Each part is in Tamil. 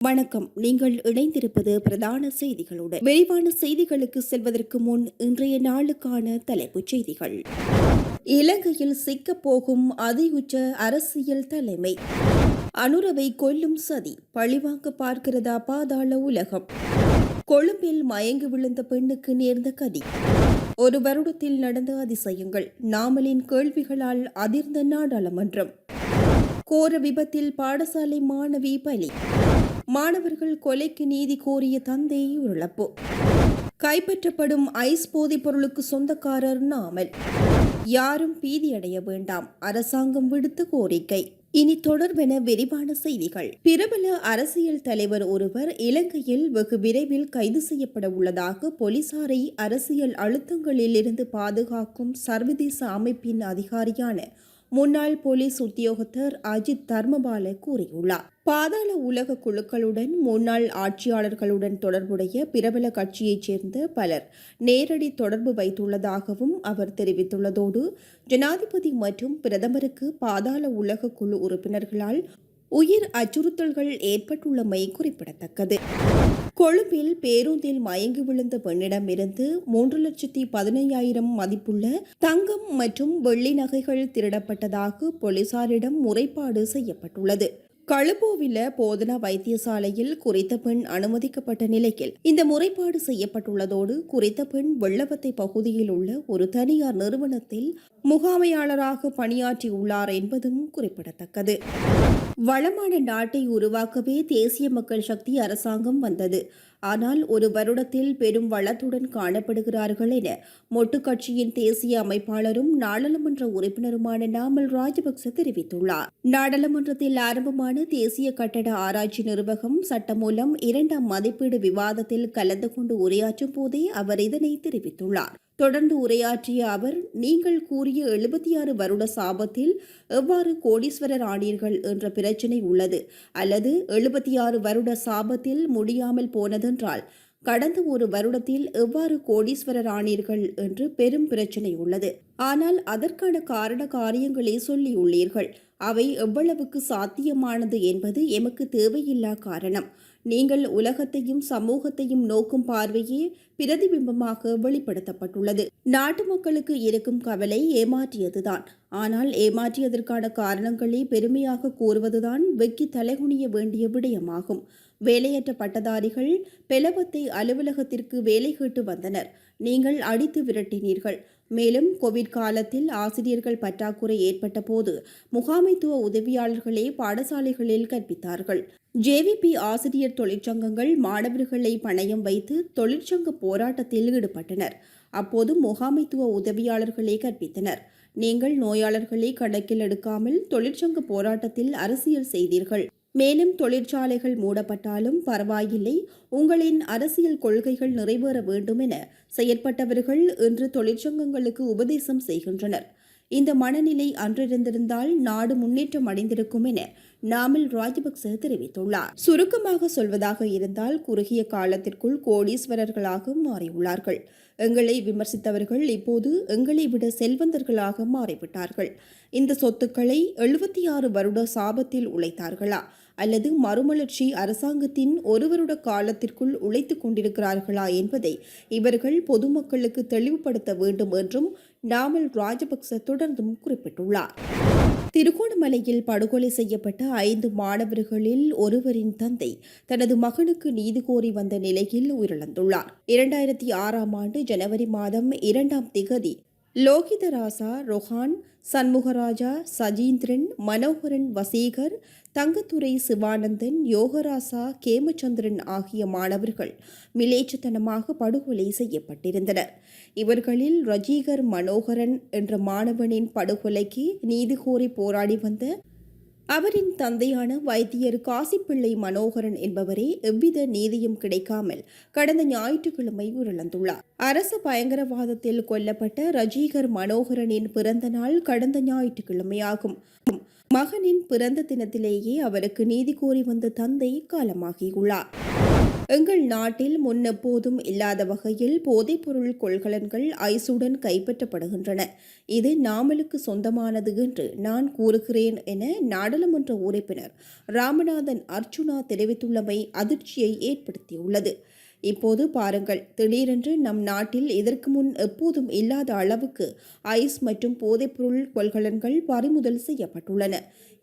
வணக்கம். நீங்கள் இணைந்திருப்பது பிரதான செய்திகளுடன். விரிவான செய்திகளுக்கு செல்வதற்கு முன் இன்றைய நாளுக்கான தலைப்புச் செய்திகள். இலங்கையில் சிக்கப்போகும் அதியுச்ச அரசியல் தலைமை. அனுரவை கொல்லும் சதி, பழிவாங்க பார்க்கிறதா பாதாள உலகம். கொழும்பில் மயங்கி விழுந்த பெண்ணுக்கு நேர்ந்த கதி. ஒரு வருடத்தில் நடந்த அதிசயங்கள், நாமலின் கேள்விகளால் அதிர்ந்த நாடாளுமன்றம். கோர விபத்தில் பாடசாலை மாணவி பலி. மாணவர்கள் கொலைக்கு நீதி கோரிய தந்தை உயிரிழப்பு. கைப்பற்றப்படும் ஐஸ் போதைப் பொருளுக்கு சொந்தக்காரர் நாமல். யாரும் பீதியடைய வேண்டாம், அரசாங்கம் விடுத்த கோரிக்கை. இனி தொடர்பென விரிவான செய்திகள். பிரபல அரசியல் தலைவர் ஒருவர் இலங்கையில் வெகு விரைவில் கைது செய்யப்பட உள்ளதாக போலீசாரை அரசியல் அழுத்தங்களில் இருந்து பாதுகாக்கும் சர்வதேச அமைப்பின் அதிகாரியான முன்னாள் போலீஸ் உத்தியோகத்தர் அஜித் தர்மபால கூறியுள்ளார். பாதாள உலக குழுக்களுடன் முன்னாள் ஆட்சியாளர்களுடன் தொடர்புடைய பிரபல கட்சியைச் சேர்ந்த பலர் நேரடி தொடர்பு வைத்துள்ளதாகவும் அவர் தெரிவித்துள்ளதோடு, ஜனாதிபதி மற்றும் பிரதமருக்கு பாதாள உலக குழு உறுப்பினர்களால் உயிர் அச்சுறுத்தல்கள் ஏற்பட்டுள்ளமை குறிப்பிடத்தக்கது. கொழும்பில் பேருந்தில் மயங்கி விழுந்த பெண்ணிடமிருந்து 3,15,000 மதிப்புள்ள தங்கம் மற்றும் வெள்ளி நகைகள் திருடப்பட்டதாக போலீசாரிடம் முறைப்பாடு செய்யப்பட்டுள்ளது. களுபோவில போதனா வைத்தியசாலையில் குறித்த பெண் அனுமதிக்கப்பட்ட நிலையில் இந்த முறைப்பாடு செய்யப்பட்டுள்ளதோடு, குறித்த பெண் வெள்ளவத்தை பகுதியில் உள்ள ஒரு தனியார் நிறுவனத்தில் முகாமையாளராக பணியாற்றியுள்ளார் என்பதும் குறிப்பிடத்தக்கது. வளமான நாட்டை உருவாக்கவே தேசிய மக்கள் சக்தி அரசாங்கம் வந்தது. ஆனால் ஒரு வருடத்தில் பெரும் வளத்துடன் காணப்படுகிறார்கள் என மொட்டு கட்சியின் தேசிய அமைப்பாளரும் நாடாளுமன்ற உறுப்பினருமான நாமல் ராஜபக்ச தெரிவித்துள்ளார். நாடாளுமன்றத்தில் ஆரம்பமான தேசிய கட்டட ஆராய்ச்சி நிர்வாகம் சட்டமூலம் 2ஆம் மதிப்பீடு விவாதத்தில் கலந்து கொண்டு உரையாற்றும் போதே அவர் இதனை தெரிவித்துள்ளார். தொடர்ந்து உரையாற்றிய அவர், நீங்கள் கூறிய 76 வருட சாபத்தில் எவ்வாறு கோடீஸ்வரர் ஆனீர்கள் என்ற பிரச்சினை உள்ளது, அல்லது 76 வருட சாபத்தில் முடியாமல் போனதென்றால் கடந்த ஒரு வருடத்தில் எவ்வாறு கோடீஸ்வரர் ஆனீர்கள் என்று பெரும் பிரச்சினை உள்ளது. ஆனால் அதற்கான காரண காரியங்களை சொல்லியுள்ளீர்கள். அவை எவ்வளவுக்கு சாத்தியமானது என்பது எமக்கு தேவையில்லா காரணம். நீங்கள் உலகத்தையும் சமூகத்தையும் நோக்கும் பார்வையே பிரதிபிம்பமாக வெளிப்படுத்தப்பட்டுள்ளது. நாட்டு மக்களுக்கு இருக்கும் கவலை ஏமாற்றியதுதான். ஆனால் ஏமாற்றியதற்கான காரணங்களை பெருமையாக கூறுவதுதான் வெக்கி தலைகுனிய வேண்டிய விடயமாகும். வேலையற்ற பட்டதாரிகள் பெலவத்தை அலுவலகத்திற்கு வேலை கேட்டு வந்தனர். நீங்கள் அடித்து விரட்டினீர்கள். மேலும் கோவிட் காலத்தில் ஆசிரியர்கள் பற்றாக்குறை ஏற்பட்ட போது முகாமைத்துவ உதவியாளர்களே பாடசாலைகளில் கற்பித்தார்கள். ஜேவிபி ஆசிரியர் தொழிற்சங்கங்கள் மாணவர்களை பணயம் வைத்து தொழிற்சங்க போராட்டத்தில் ஈடுபட்டனர். அப்போது முகாமைத்துவ உதவியாளர்களே கற்பித்தனர். நீங்கள் நோயாளர்களை கணக்கில் எடுக்காமல் தொழிற்சங்க போராட்டத்தில் அரசியல் செய்தீர்கள். மேலும் தொழிற்சாலைகள் மூடப்பட்டாலும் பரவாயில்லை, உங்களின் அரசியல் கொள்கைகள் நிறைவேற வேண்டும் என செயற்பட்டவர்கள் இன்று தொழிற்சங்கங்களுக்கு உபதேசம் செய்கின்றனர். இந்த மனநிலை அன்றிருந்திருந்தால் நாடு முன்னேற்றம் அடைந்திருக்கும் என நாமல் ராஜபக்ச தெரிவித்துள்ளார். சுருக்கமாக சொல்வதாக இருந்தால், குறுகிய காலத்திற்குள் கோடீஸ்வரர்களாக மாறியுள்ளார்கள். எங்களை விமர்சித்தவர்கள் இப்போது எங்களை விட செல்வந்தர்களாக மாறிவிட்டார்கள். இந்த சொத்துக்களை 76 வருட சாபத்தில் உழைத்தார்களா, அல்லது மறுமலர்ச்சி அரசாங்கத்தின் ஒரு வருட காலத்திற்குள் உழைத்துக் கொண்டிருக்கிறார்களா என்பதை இவர்கள் பொதுமக்களுக்கு தெளிவுபடுத்த வேண்டும் என்றும் நாமல் ராஜபக்ச தொடர்ந்தும் குறிப்பிட்டுள்ளார். திருகோணமலையில் படுகொலை செய்யப்பட்ட 5 மாணவர்களில் ஒருவரின் தந்தை தனது மகனுக்கு நீதி கோரி வந்த நிலையில் உயிரிழந்துள்ளார். 2006ஆம் ஆண்டு ஜனவரி மாதம் 2ஆம் திகதி லோகிதராசா, ரொஹான், சண்முகராஜா, சஜீந்திரன், மனோகரன், வசீகர், தங்கத்துரை, சிவானந்தன், யோகராசா, கேமச்சந்திரன் ஆகிய மாணவர்கள் மிலேச்சத்தனமாக படுகொலை செய்யப்பட்டிருந்தனர். இவர்களில் ரஜீகர் மனோகரன் என்ற மாணவனின் படுகொலைக்கு நீதி கோரி போராடி வந்த அவரின் தந்தையான வைத்தியர் காசிப்பிள்ளை மனோகரன் என்பவரே எவ்வித நீதியும் கிடைக்காமல் கடந்த ஞாயிற்றுக்கிழமை உயிரிழந்துள்ளார். அரசு பயங்கரவாதத்தில் கொல்லப்பட்ட ரஜீகர் மனோகரனின் பிறந்த நாள் கடந்த ஞாயிற்றுக்கிழமையாகும். மகனின் பிறந்த தினத்திலேயே அவருக்கு நீதி கோரி வந்த தந்தை காலமாகியுள்ளார். எங்கள் நாட்டில் முன்னெப்போதும் இல்லாத வகையில் போதைப்பொருள் கொள்கலன்கள் ஐசுடன் கைப்பற்றப்படுகின்றன. இது நாமலுக்கு சொந்தமானது என்று நான் கூறுகிறேன் என நாடாளுமன்ற உறுப்பினர் ராமநாதன் அர்ச்சுனா தெரிவித்துள்ளமை அதிர்ச்சியை ஏற்படுத்தியுள்ளது. இப்போது பாருங்கள், திடீரென்று நம் நாட்டில் இதற்கு முன் எப்போதும் இல்லாத அளவுக்கு ஐஸ் மற்றும் போதைப்பொருள் கொள்கலன்கள் பறிமுதல் செய்யப்பட்டுள்ளன.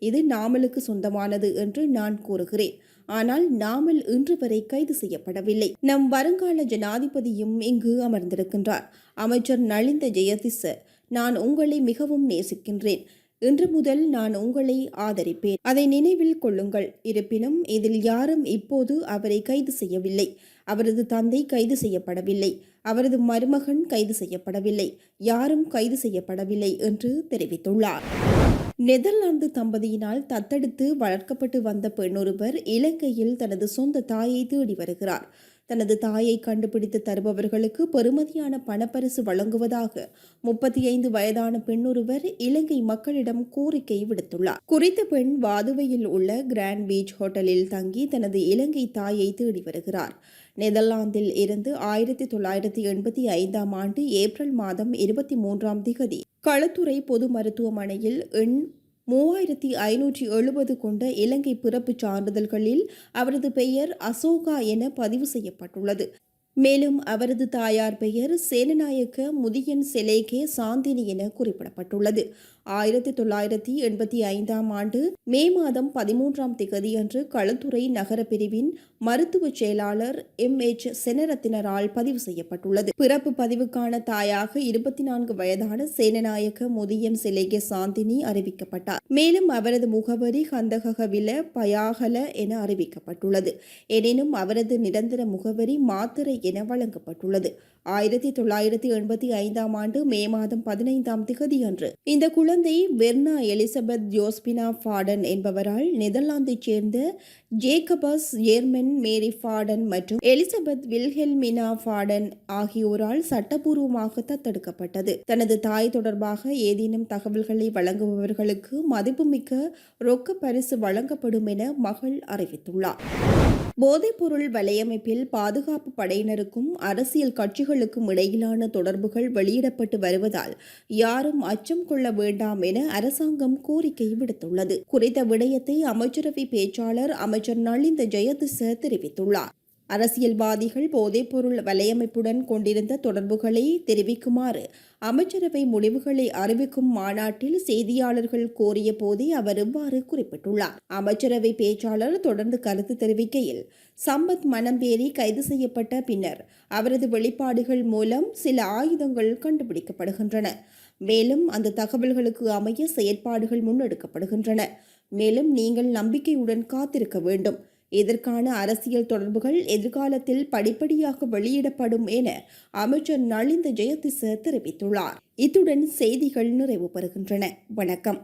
இது நாமலுக்கு சொந்தமானது என்று நான் கூறுகிறேன். ஆனால் நாமல் இன்று வரை கைது செய்யப்படவில்லை. நம் வருங்கால ஜனாதிபதியும் இங்கு அமர்ந்திருக்கின்றார். அமைச்சர் நலிந்த ஜெயதிச, நான் உங்களை மிகவும் நேசிக்கின்றேன். இன்று முதல் நான் உங்களை ஆதரிப்பேன். அதை நினைவில் கொள்ளுங்கள். இருப்பினும் இதில் யாரும் இப்போது அவரை கைது செய்யவில்லை. அவரது தந்தை கைது செய்யப்படவில்லை. அவரது மருமகன் கைது செய்யப்படவில்லை. யாரும் கைது செய்யப்படவில்லை என்று தெரிவித்துள்ளார். நெதர்லாந்து தம்பதியினால் தத்தெடுத்து வளர்க்கப்பட்டு வந்த பெண்ணொருவர் இலங்கையில் தனது சொந்த தாயை தேடி வருகிறார். தனது தாயை கண்டுபிடித்து தருபவர்களுக்கு பெறுமதியான பணப்பரிசு வழங்குவதாக 35 வயதான பெண்ணொருவர் இலங்கை மக்களிடம் கோரிக்கை விடுத்துள்ளார். குறித்த பெண் வாதுவையில் உள்ள கிராண்ட் பீச் ஹோட்டலில் தங்கி தனது இலங்கை தாயை தேடி வருகிறார். நெதர்லாந்தில் இருந்து 1985 ஆண்டு ஏப்ரல் மாதம் 23ஆம் திகதி களுத்துறை பொது மருத்துவமனையில் எண் 3570 கொண்ட இலங்கை பிறப்புச் சான்றிதழ்களில் அவரது பெயர் அசோகா என பதிவு செய்யப்பட்டுள்ளது. மேலும் அவரது தாயார் பெயர் சேனநாயக்க முதியன் செலேகே சாந்தினி என குறிப்பிடப்பட்டுள்ளது. 1985ஆம் ஆண்டு மே மாதம் 13ஆம் திகதியன்று களுத்துறை நகர பிரிவின் மருத்துவ செயலாளர் MH செனரத்தினரால் பதிவு செய்யப்பட்டுள்ளது. பிறப்பு பதிவுக்கான தாயாக 24 வயதான சேனநாயக்க முதியன் செலேகே சாந்தினி அறிவிக்கப்பட்டார். மேலும் அவரது முகவரி கந்தகவில பயாகல என அறிவிக்கப்பட்டுள்ளது. எனினும் அவரது நிரந்தர முகவரி மாத்தரை என வழங்கப்பட்டுள்ளது. 1985ஆம் ஆண்டு மே மாதம் 15ஆம் திகதியன்று இந்த குழந்தை வெர்னா எலிசபெத் ஜோஸ்பினா ஃபாடன் என்பவரால் நெதர்லாந்தைச் சேர்ந்த ஜேக்கபஸ் ஜேர்மன் மேரி ஃபாடன் மற்றும் எலிசபெத் வில்ஹெல்மினா ஃபாடன் ஆகியோரால் சட்டப்பூர்வமாக தத்தெடுக்கப்பட்டது. தனது தாய் தொடர்பாக ஏதேனும் தகவல்களை வழங்குபவர்களுக்கு மதிப்புமிக்க ரொக்க பரிசு வழங்கப்படும் என மகள் அறிவித்துள்ளார். போதைப்பொருள் வலையமைப்பில் பாதுகாப்பு படையினருக்கும் அரசியல் கட்சிகளுக்கும் இடையிலான தொடர்புகள் வெளியிடப்பட்டு வருவதால் யாரும் அச்சம் கொள்ள வேண்டாம் என அரசாங்கம் கோரிக்கை விடுத்துள்ளது. குறித்த விடயத்தை அமைச்சரவை பேச்சாளர் அமைச்சர் நலிந்த ஜெயதிச தெரிவித்துள்ளார். அரசியல்வாதிகள் போதைப்பொருள் வலையமைப்புடன் கொண்டிருந்த தொடர்புகளை தெரிவிக்குமாறு அமைச்சரவை முடிவுகளை அறிவிக்கும் மாநாட்டில் செய்தியாளர்கள் கோரிய போதே அவர் இவ்வாறு குறிப்பிட்டுள்ளார். அமைச்சரவை பேச்சாளர் தொடர்ந்து கருத்து தெரிவிக்கையில், சம்பத் மனம்பேரி கைது செய்யப்பட்ட பின்னர் அவரது வெளிப்பாடுகள் மூலம் சில ஆயுதங்கள் கண்டுபிடிக்கப்படுகின்றன. மேலும் அந்த தகவல்களுக்கு அமைய செயற்பாடுகள் முன்னெடுக்கப்படுகின்றன. மேலும் நீங்கள் நம்பிக்கையுடன் காத்திருக்க வேண்டும். இதற்கான அரசியல் தொடர்புகள் எதிர்காலத்தில் படிப்படியாக வெளியிடப்படும் என அமைச்சர் நலிந்த ஜெயதிச தெரிவித்துள்ளார். இத்துடன் செய்திகள் நிறைவு பெறுகின்றன. வணக்கம்.